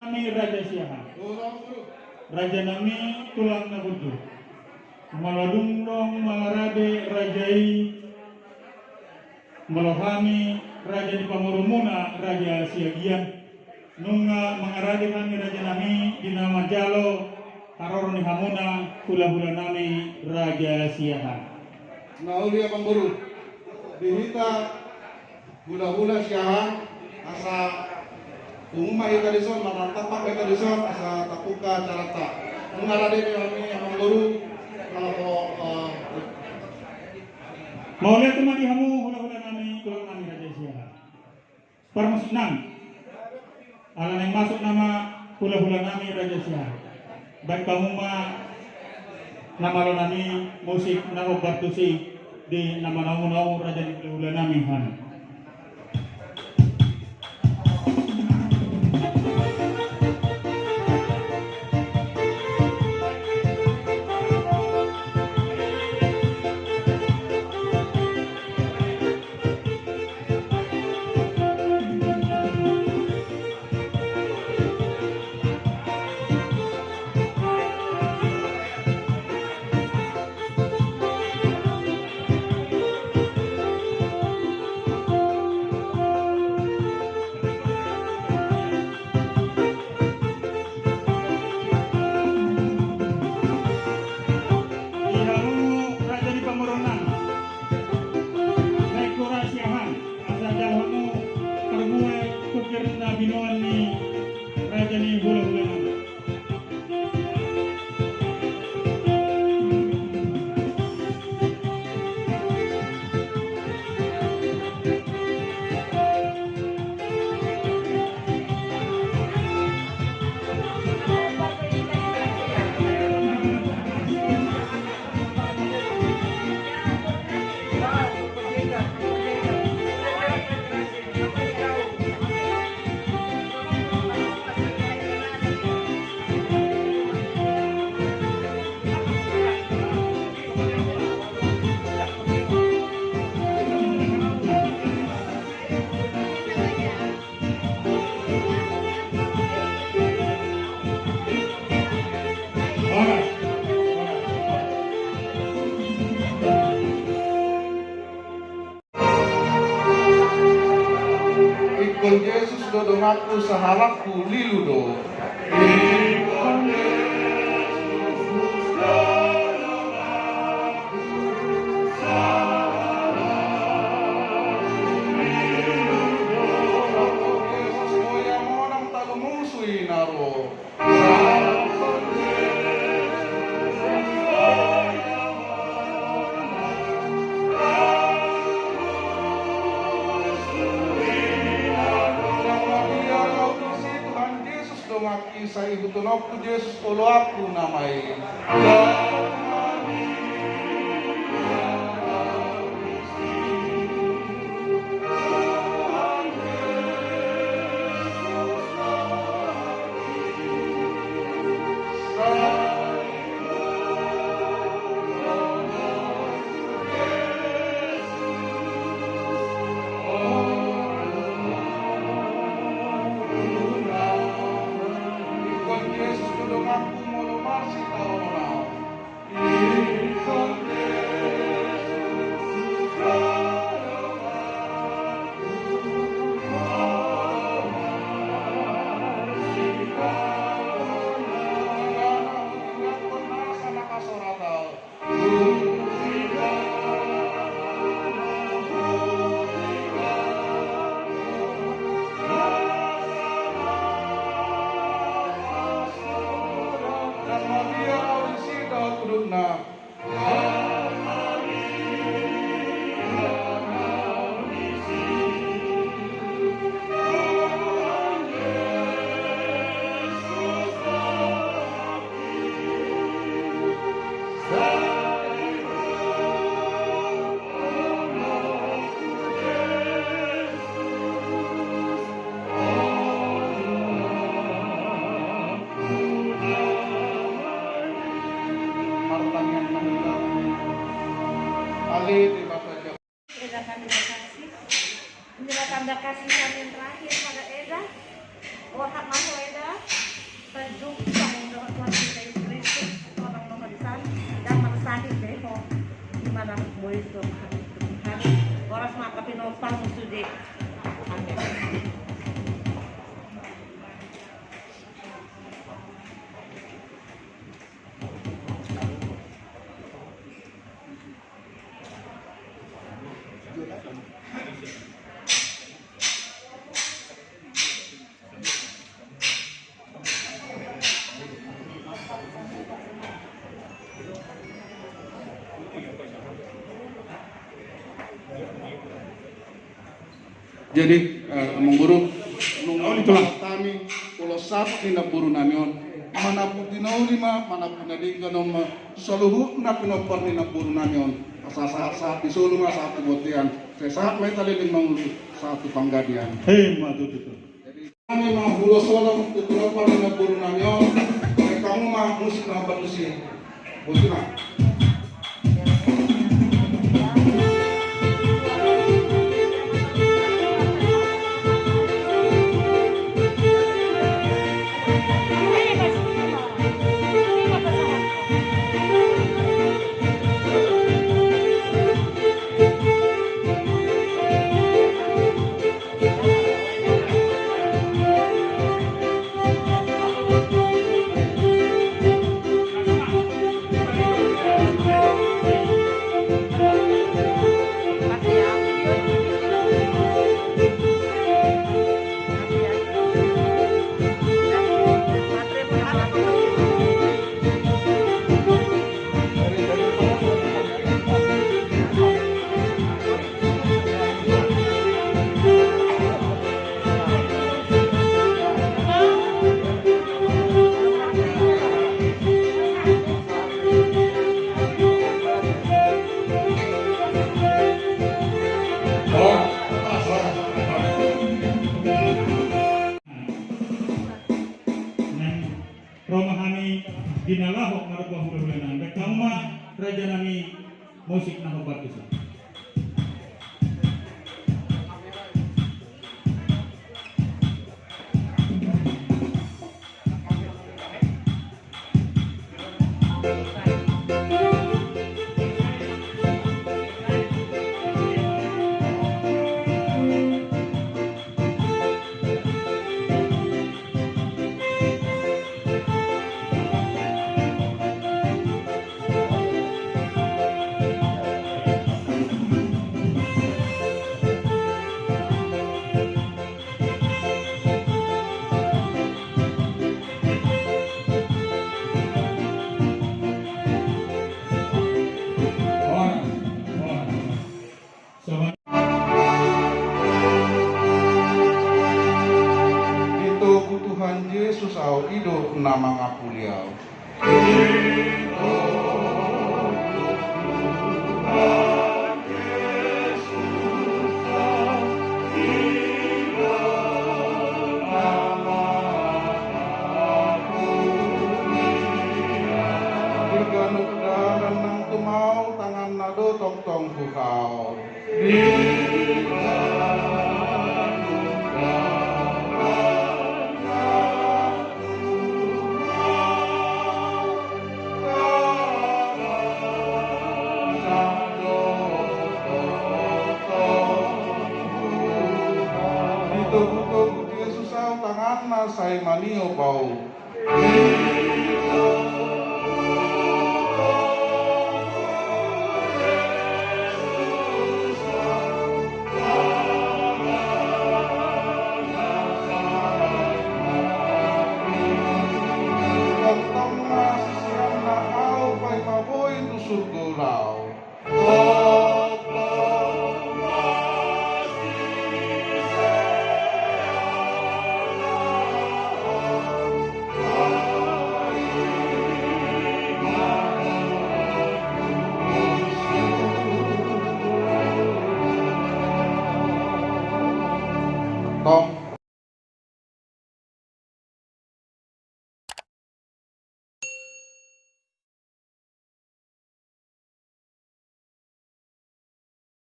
Kami Raja Siaha, Raja Nami Tulang Nabuju, Maladungdong Mangarade Rajai, Malohami Raja di Pamurumuna Raja Siagian, Nunga Mangarade kami Raja Nami Dina Majalo, Karoroni Hamuna Hula-hula nami Raja Siaha. Naulia Pamburu, Bihita hula-hula Siaha asa umumah ita dison, marantapak ita dison, asa tapuka carata. Mengarade kami yang Pamburu kalau Mau lihat teman hamu hula-hula nami tulang nami Raja Siaha. Permasuk nang, alam yang masuk nama hula-hula nami Raja Siaha. Baik kamu nama lo nami musik nama bartusi di nama namu Raja di hula-hula nami han. Binoan ni Raja ni hula-hula nami. Ikon Yesus dodongaku sahalakku liludo. Ikon Yesus dodongaku sahalakku liludo. Ikon Yesus moya monang talumusuy naro. Ikon Yesus moya maki sa ibu tunokku Yesus olo aku namai. Yesus dodong aku molo marsi tao na. Kristo kami Tuhan. Oras makapinopang sudi. Amen. Jadi, mengguru Oh, itulah. kami pulau satu tindak buru namion manapun tinau lima manapun nadi kanom seluruh nak kenopar tindak buru namion saat di Solo saat kebotian saat mereka tadi mengulu satu panggadian. Hei, matu itu. Jadi kami mau pulau Solo kenopar tindak buru namion mereka mau musik nampak musik betul. Romahani dinalahok marubah hula-hulanan. Bekama raja nami musik na batusa. Itu Tuhan Yesus au hidup nama ngapuliau. Berganuk dalam nang tumau tangan nado tong tong bukau. Itu Yesus au tangan na say manio bau. Tong